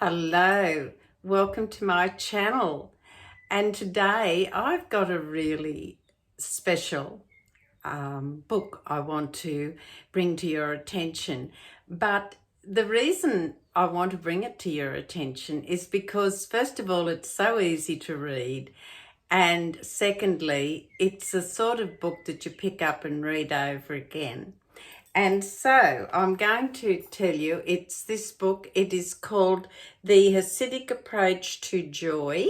Hello, welcome to my channel. And today I've got a really special book I want to bring to your attention. But the reason I want to bring it to your attention is because, first of all, it's so easy to read. And secondly, it's a sort of book that you pick up and read over again. And so I'm going to tell you, it's this book. It is called The Chassidic Approach to Joy.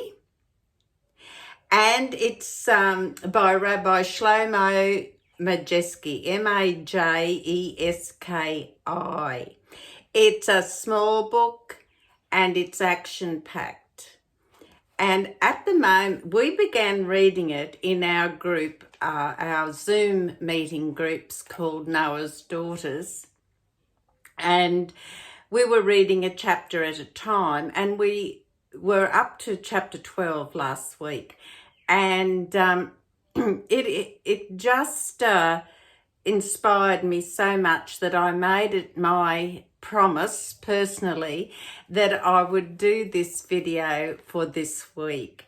And it's by Rabbi Shloma Majeski, Majeski. It's a small book and it's action-packed. And at the moment, we began reading it in our group, our Zoom meeting groups called Noah's Daughters. And we were reading a chapter at a time, and we were up to chapter 12 last week. And it just inspired me so much that I made it my promise personally that I would do this video for this week.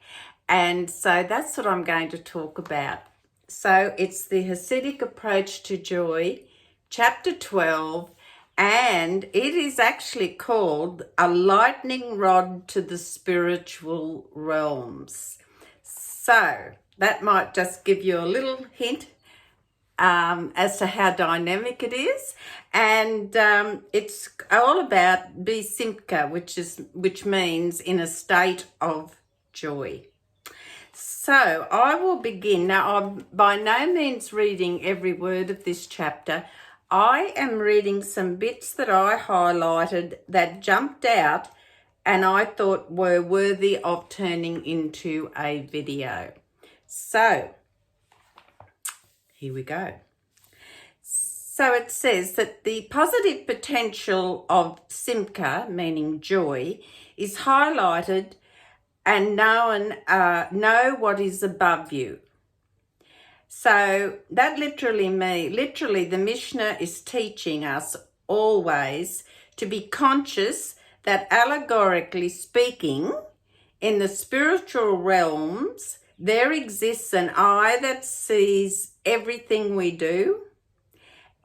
And so that's what I'm going to talk about. So it's the Chassidic Approach to Joy, chapter 12, and it is actually called A Lightning Rod to the Spiritual Realms. So that might just give you a little hint as to how dynamic it is, and it's all about be simka, which means in a state of joy. So I will begin. Now, I'm by no means reading every word of this chapter. I am reading some bits that I highlighted that jumped out and I thought were worthy of turning into a video. So here we go. So it says that the positive potential of simka, meaning joy, is highlighted and know what is above you. So that literally the Mishnah is teaching us always to be conscious that, allegorically speaking, in the spiritual realms, there exists an eye that sees everything we do,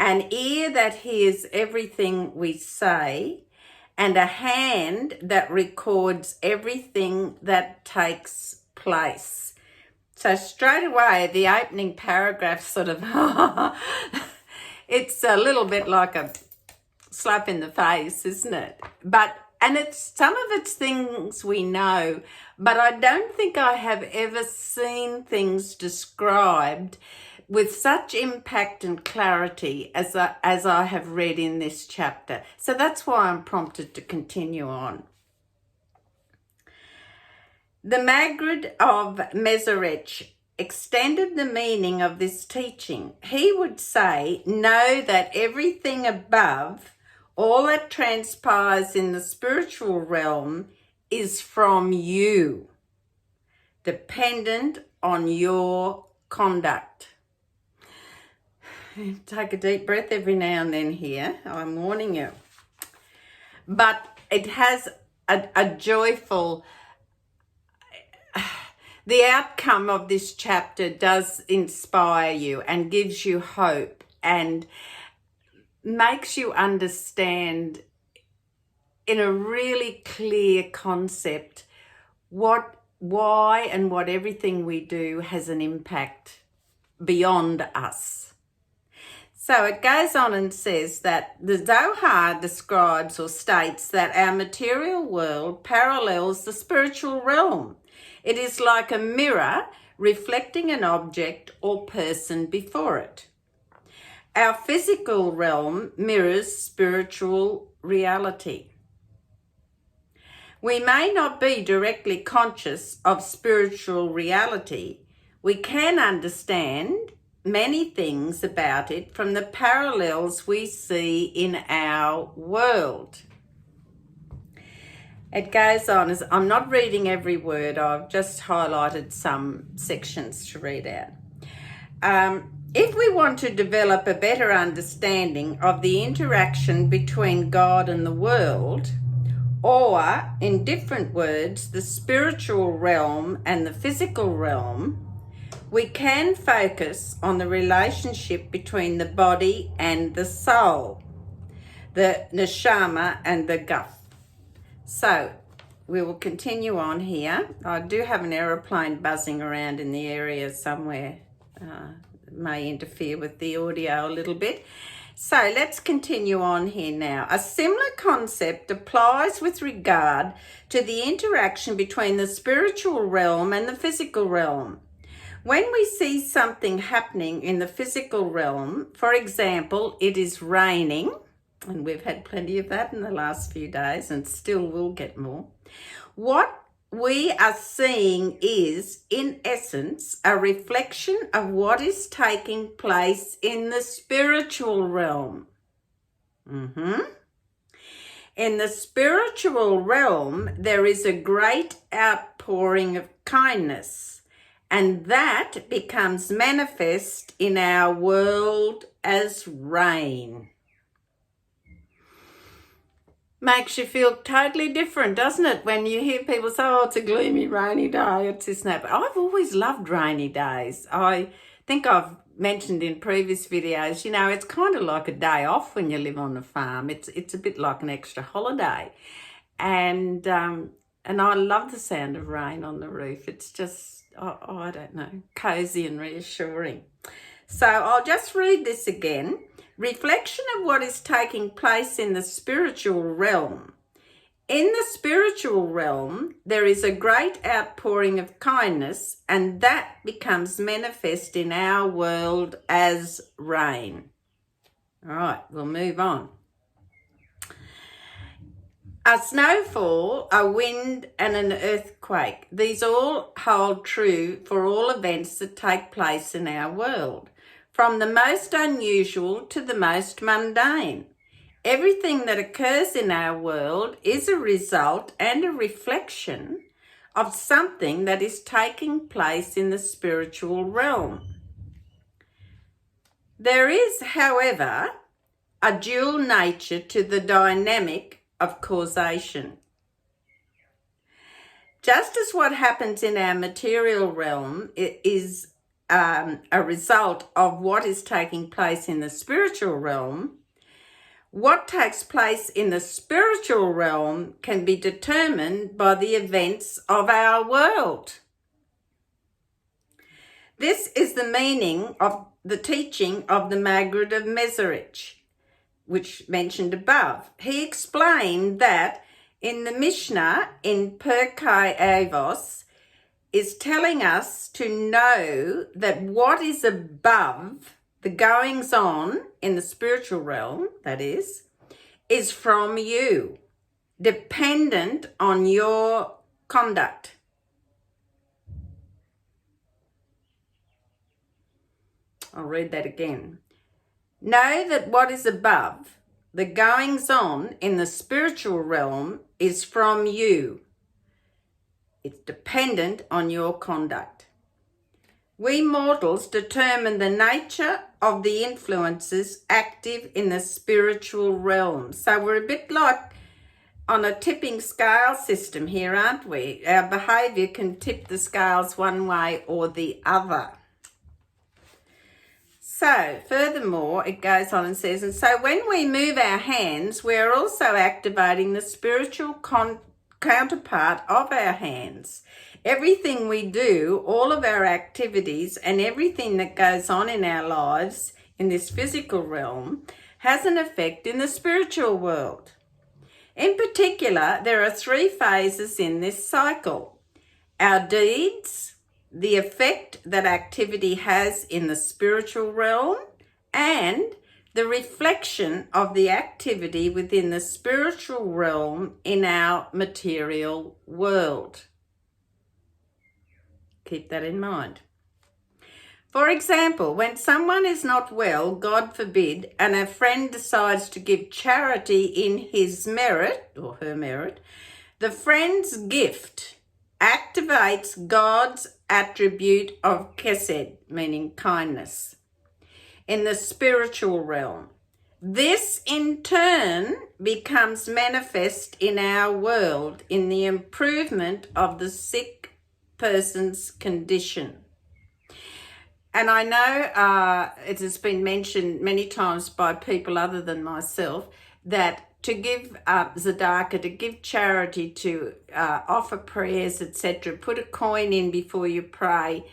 an ear that hears everything we say, and a hand that records everything that takes place. So straight away, the opening paragraph sort of, it's a little bit like a slap in the face, isn't it? And it's some of it's things we know, but I don't think I have ever seen things described with such impact and clarity as I have read in this chapter. So that's why I'm prompted to continue on. The Maggid of Mezerich extended the meaning of this teaching. He would say, know that everything above, all that transpires in the spiritual realm, is from you, dependent on your conduct. Take a deep breath every now and then here, I'm warning you. But it has a joyful, the outcome of this chapter does inspire you and gives you hope and makes you understand in a really clear concept why and what everything we do has an impact beyond us. So it goes on and says that the Zohar describes or states that our material world parallels the spiritual realm. It is like a mirror reflecting an object or person before it. Our physical realm mirrors spiritual reality. We may not be directly conscious of spiritual reality. We can understand many things about it from the parallels we see in our world. It goes on, as I'm not reading every word, I've just highlighted some sections to read out. If we want to develop a better understanding of the interaction between God and the world, or in different words, the spiritual realm and the physical realm, we can focus on the relationship between the body and the soul, the neshama and the guf. So we will continue on here. I do have an aeroplane buzzing around in the area somewhere. May interfere with the audio a little bit. So let's continue on here now. A similar concept applies with regard to the interaction between the spiritual realm and the physical realm. When we see something happening in the physical realm, for example, it is raining, and we've had plenty of that in the last few days and still will get more, what we are seeing is, in essence, a reflection of what is taking place in the spiritual realm. In the spiritual realm, there is a great outpouring of kindness, and that becomes manifest in our world as rain. Makes you feel totally different, doesn't it? When you hear people say, oh, it's a gloomy, rainy day, it's this and that. But I've always loved rainy days. I think I've mentioned in previous videos, you know, it's kind of like a day off when you live on a farm. It's a bit like an extra holiday. And I love the sound of rain on the roof. It's just, I don't know, cozy and reassuring. So I'll just read this again. Reflection of what is taking place in the spiritual realm. In the spiritual realm, there is a great outpouring of kindness, and that becomes manifest in our world as rain. All right, we'll move on. A snowfall, a wind, and an earthquake. These all hold true for all events that take place in our world, from the most unusual to the most mundane. Everything that occurs in our world is a result and a reflection of something that is taking place in the spiritual realm. There is, however, a dual nature to the dynamic of causation. Just as what happens in our material realm is a result of what is taking place in the spiritual realm, what takes place in the spiritual realm can be determined by the events of our world. This is the meaning of the teaching of the Maggid of Mezerich, which mentioned above. He explained that in the Mishnah in Pirkei Avos is telling us to know that what is above the goings on in the spiritual realm, that is from you, dependent on your conduct. I'll read that again. Know that what is above, the goings on in the spiritual realm, is from you. It's dependent on your conduct. We mortals determine the nature of the influences active in the spiritual realm. So we're a bit like on a tipping scale system here, aren't we? Our behaviour can tip the scales one way or the other. So, furthermore, it goes on and says, and so when we move our hands, we're also activating the spiritual counterpart of our hands. Everything we do, all of our activities and everything that goes on in our lives in this physical realm has an effect in the spiritual world. In particular, there are 3 phases in this cycle. Our deeds, the effect that activity has in the spiritual realm, and the reflection of the activity within the spiritual realm in our material world. Keep that in mind. For example, when someone is not well, God forbid, and a friend decides to give charity in his merit or her merit, the friend's gift activates God's attribute of chesed, meaning kindness, in the spiritual realm. This in turn becomes manifest in our world in the improvement of the sick person's condition. And I know it has been mentioned many times by people other than myself that to give tzedakah, to give charity, to offer prayers, etc., put a coin in before you pray,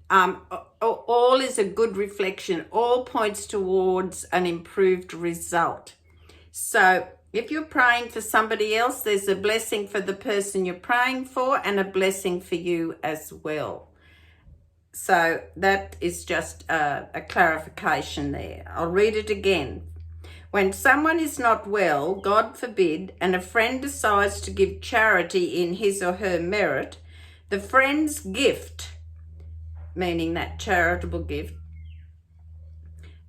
all is a good reflection, all points towards an improved result. So if you're praying for somebody else, there's a blessing for the person you're praying for and a blessing for you as well. So that is just a clarification there. I'll read it again. When someone is not well, God forbid, and a friend decides to give charity in his or her merit, the friend's gift, meaning that charitable gift,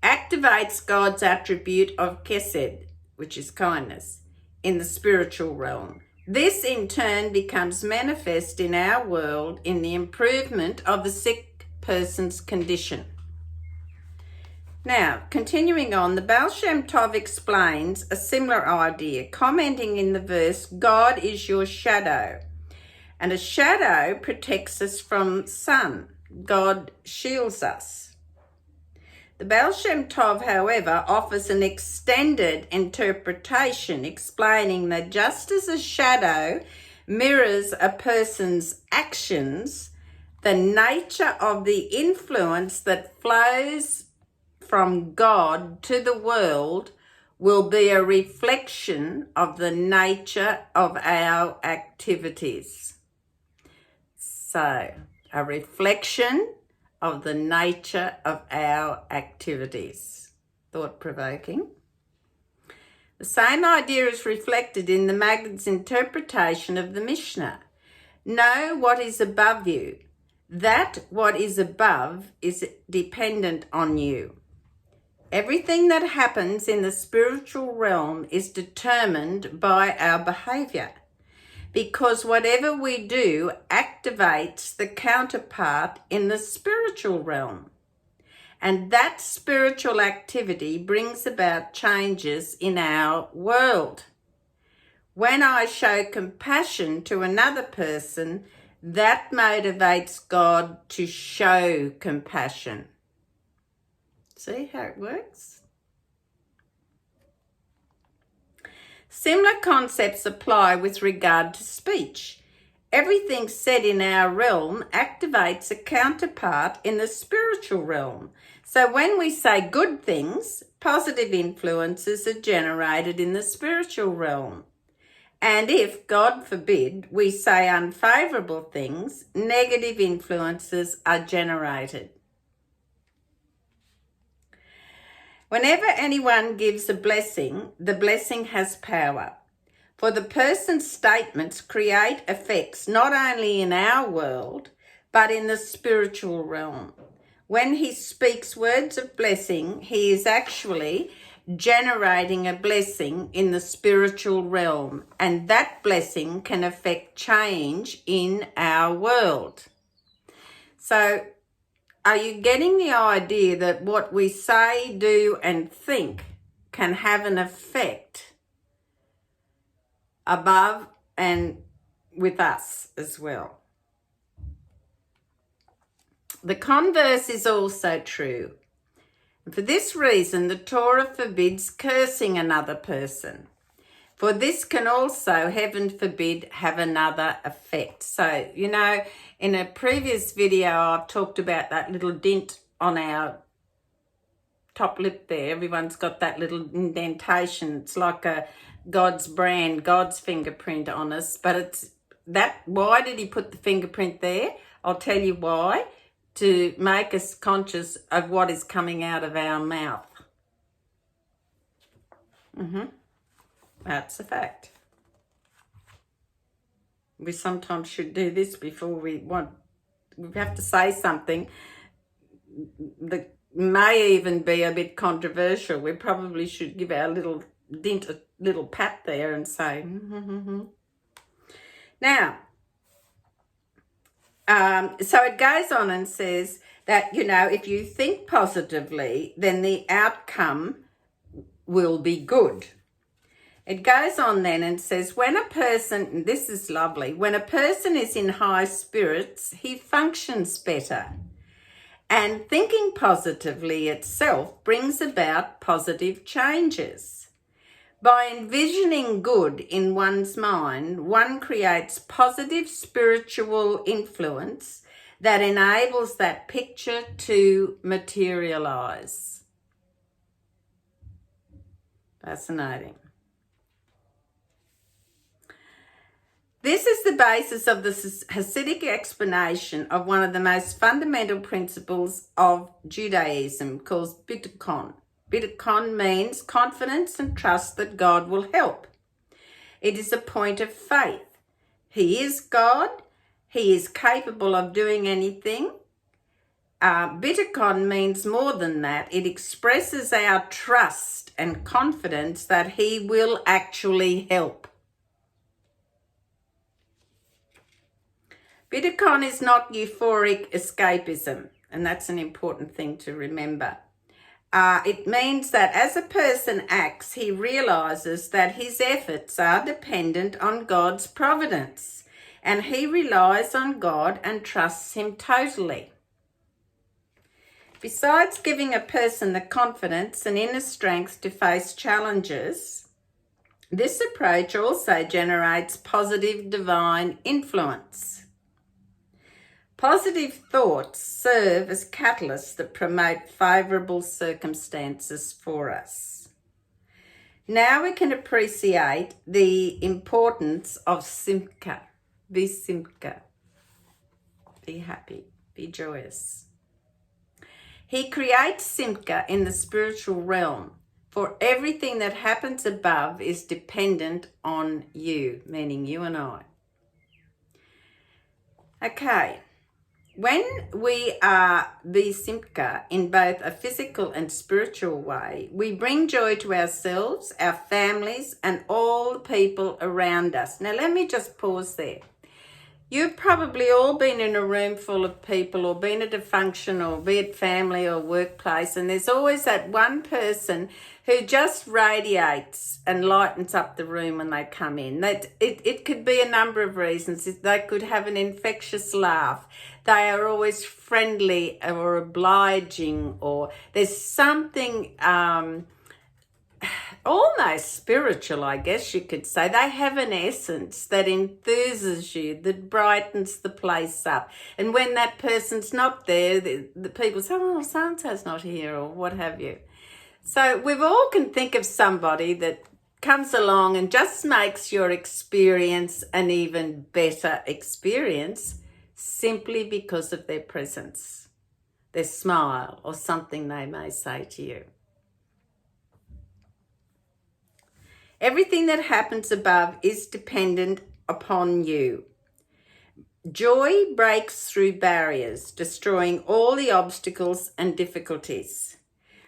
activates God's attribute of chesed, which is kindness, in the spiritual realm. This in turn becomes manifest in our world in the improvement of the sick person's condition. Now, continuing on, the Baal Shem Tov explains a similar idea, commenting in the verse, God is your shadow, and a shadow protects us from sun. God shields us. The Baal Shem Tov, however, offers an extended interpretation, explaining that just as a shadow mirrors a person's actions, the nature of the influence that flows from God to the world will be a reflection of the nature of our activities. So, a reflection of the nature of our activities. Thought-provoking. The same idea is reflected in the Maggid's interpretation of the Mishnah. Know what is above you. That what is above is dependent on you. Everything that happens in the spiritual realm is determined by our behavior, because whatever we do activates the counterpart in the spiritual realm. And that spiritual activity brings about changes in our world. When I show compassion to another person, that motivates God to show compassion. See how it works? Similar concepts apply with regard to speech. Everything said in our realm activates a counterpart in the spiritual realm. So when we say good things, positive influences are generated in the spiritual realm. And if, God forbid, we say unfavourable things, negative influences are generated. Whenever anyone gives a blessing, the blessing has power. For the person's statements create effects not only in our world, but in the spiritual realm. When he speaks words of blessing, he is actually generating a blessing in the spiritual realm, and that blessing can affect change in our world. So, are you getting the idea that what we say, do, and think can have an effect above and with us as well? The converse is also true. For this reason, the Torah forbids cursing another person. For this can also, heaven forbid, have another effect. So, you know, in a previous video, I've talked about that little dent on our top lip there. Everyone's got that little indentation. It's like a God's brand, God's fingerprint on us. But it's that, why did he put the fingerprint there? I'll tell you why. To make us conscious of what is coming out of our mouth. That's a fact. We sometimes should do this before we have to say something that may even be a bit controversial. We probably should give our little dent a little pat there and say, Now, so it goes on and says that, you know, if you think positively, then the outcome will be good. It goes on then and says, when a person, this is lovely, when a person is in high spirits, he functions better. And thinking positively itself brings about positive changes. By envisioning good in one's mind, one creates positive spiritual influence that enables that picture to materialize. Fascinating. This is the basis of the Hasidic explanation of one of the most fundamental principles of Judaism, called bitachon. Bitachon means confidence and trust that God will help. It is a point of faith. He is God. He is capable of doing anything. Bitachon means more than that. It expresses our trust and confidence that He will actually help. Bitachon is not euphoric escapism, and that's an important thing to remember. It means that as a person acts, he realizes that his efforts are dependent on God's providence, and he relies on God and trusts Him totally. Besides giving a person the confidence and inner strength to face challenges, this approach also generates positive divine influence. Positive thoughts serve as catalysts that promote favourable circumstances for us. Now we can appreciate the importance of simcha. Be simcha. Be happy. Be joyous. He creates simcha in the spiritual realm, for everything that happens above is dependent on you, meaning you and I. Okay. When we are simcha in both a physical and spiritual way, we bring joy to ourselves, our families, and all the people around us. Now, let me just pause there. You've probably all been in a room full of people or been at a function or be it family or workplace, and there's always that one person who just radiates and lightens up the room when they come in. It could be a number of reasons. They could have an infectious laugh. They are always friendly or obliging, or there's something almost spiritual, I guess you could say. They have an essence that enthuses you, that brightens the place up. And when that person's not there, the people say, oh, so-and-so's not here, or what have you. So we all can think of somebody that comes along and just makes your experience an even better experience simply because of their presence, their smile, or something they may say to you. Everything that happens above is dependent upon you. Joy breaks through barriers, destroying all the obstacles and difficulties.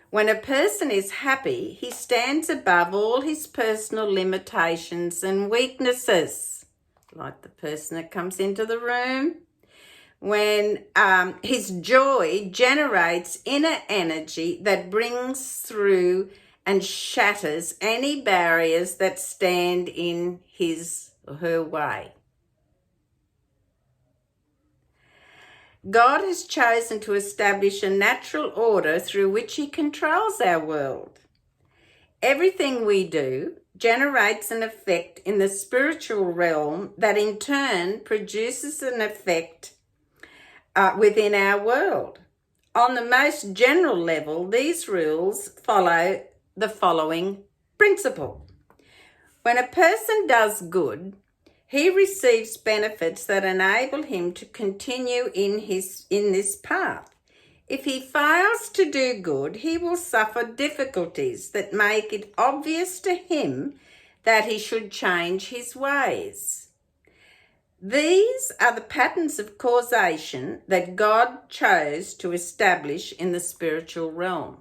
When a person is happy, he stands above all his personal limitations and weaknesses, like the person that comes into the room. When his joy generates inner energy that brings through and shatters any barriers that stand in his or her way. God has chosen to establish a natural order through which He controls our world. Everything we do generates an effect in the spiritual realm that in turn produces an effect within our world. On the most general level, these rules follow the following principle. When a person does good, he receives benefits that enable him to continue in this path. If he fails to do good, he will suffer difficulties that make it obvious to him that he should change his ways. These are the patterns of causation that God chose to establish in the spiritual realm.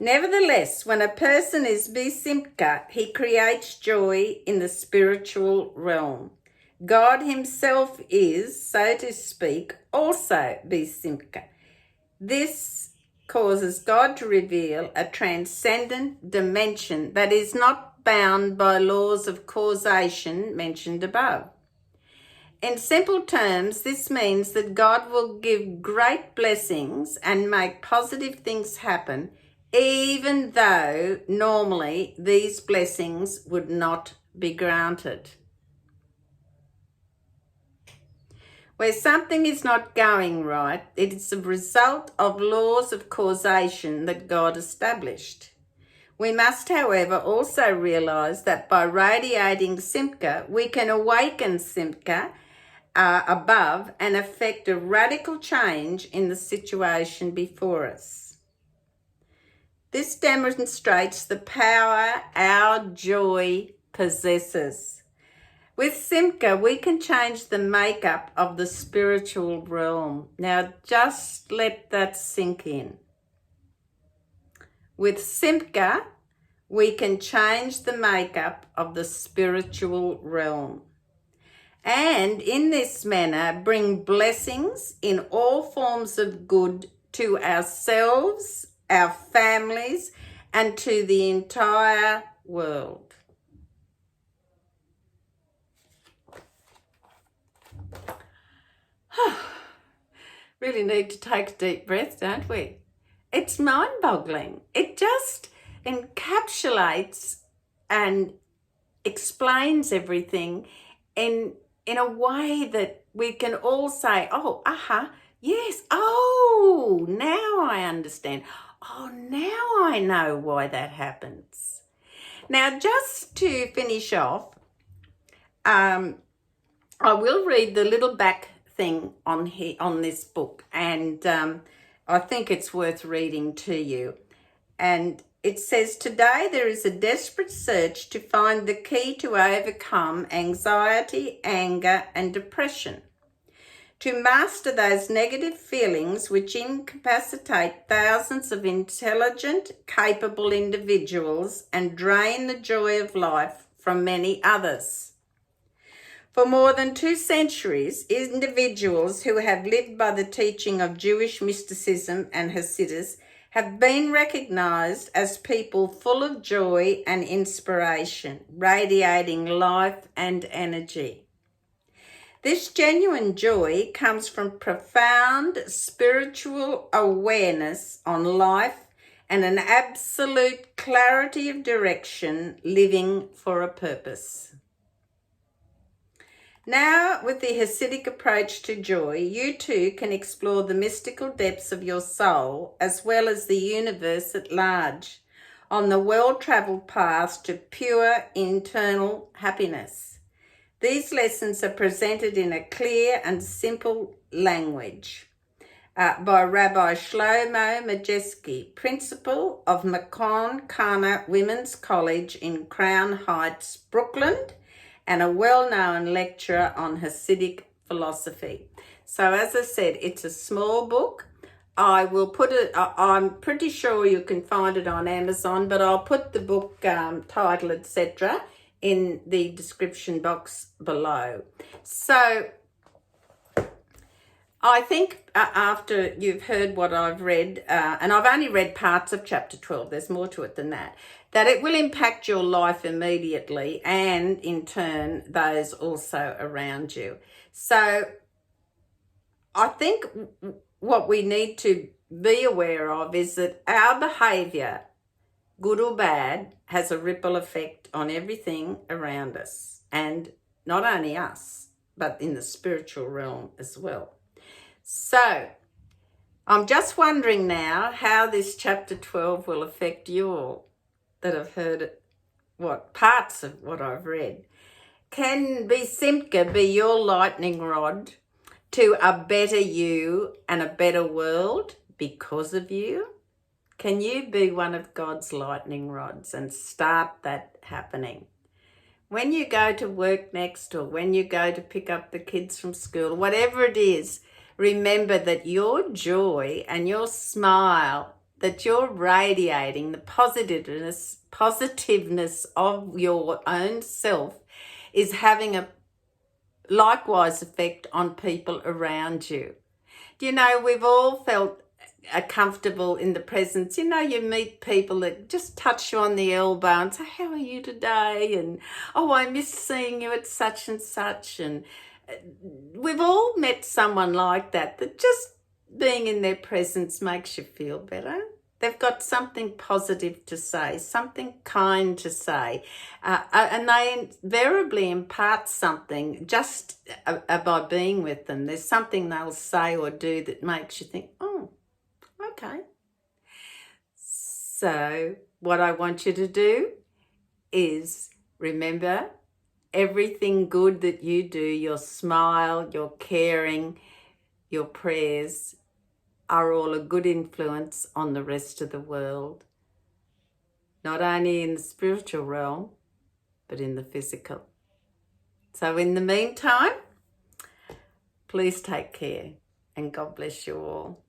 Nevertheless, when a person is besimcha, he creates joy in the spiritual realm. God Himself is, so to speak, also besimcha. This causes God to reveal a transcendent dimension that is not bound by laws of causation mentioned above. In simple terms, this means that God will give great blessings and make positive things happen, even though normally these blessings would not be granted. Where something is not going right, it is a result of laws of causation that God established. We must, however, also realize that by radiating Simcha, we can awaken Simcha above and effect a radical change in the situation before us. This demonstrates the power our joy possesses. With Simcha, we can change the makeup of the spiritual realm. Now, just let that sink in. With Simcha, we can change the makeup of the spiritual realm. And in this manner, bring blessings in all forms of good to ourselves, our families, and to the entire world. Really need to take a deep breath, don't we? It's mind-boggling. It just encapsulates and explains everything in a way that we can all say, oh, yes, oh, now I understand. Oh, now I know why that happens. Now, just to finish off, I will read the little back thing on this book, and I think it's worth reading to you. And it says, today there is a desperate search to find the key to overcome anxiety, anger, and depression, to master those negative feelings which incapacitate thousands of intelligent, capable individuals and drain the joy of life from many others. For more than 2 centuries, individuals who have lived by the teaching of Jewish mysticism and Hasidus have been recognized as people full of joy and inspiration, radiating life and energy. This genuine joy comes from profound spiritual awareness on life and an absolute clarity of direction, living for a purpose. Now, with the Chassidic approach to joy, you too can explore the mystical depths of your soul as well as the universe at large on the well-travelled path to pure internal happiness. These lessons are presented in a clear and simple language by Rabbi Shloma Majeski, principal of Macon Kana Women's College in Crown Heights, Brooklyn, and a well-known lecturer on Hasidic philosophy. So as I said, it's a small book. I will put it, I'm pretty sure you can find it on Amazon, but I'll put the book title, etc., in the description box below. So I think after you've heard what I've read, and I've only read parts of chapter 12, there's more to it than that it will impact your life immediately and in turn those also around you. So I think what we need to be aware of is that our behaviour, good or bad, has a ripple effect on everything around us, and not only us, but in the spiritual realm as well. So I'm just wondering now how this chapter 12 will affect you all that have heard parts of what I've read. Can Simcha be your lightning rod to a better you and a better world because of you? Can you be one of God's lightning rods and start that happening? When you go to work next, or when you go to pick up the kids from school, whatever it is, remember that your joy and your smile, that you're radiating, the positiveness of your own self, is having a likewise effect on people around you. Do you know, we've all felt are comfortable in the presence. You know, you meet people that just touch you on the elbow and say, how are you today? And, oh, I miss seeing you at such and such. And we've all met someone like that just being in their presence makes you feel better. They've got something positive to say, something kind to say, and they invariably impart something just by being with them. There's something they'll say or do that makes you think, oh, okay. So what I want you to do is remember everything good that you do, your smile, your caring, your prayers, are all a good influence on the rest of the world, not only in the spiritual realm, but in the physical. So in the meantime, please take care and God bless you all.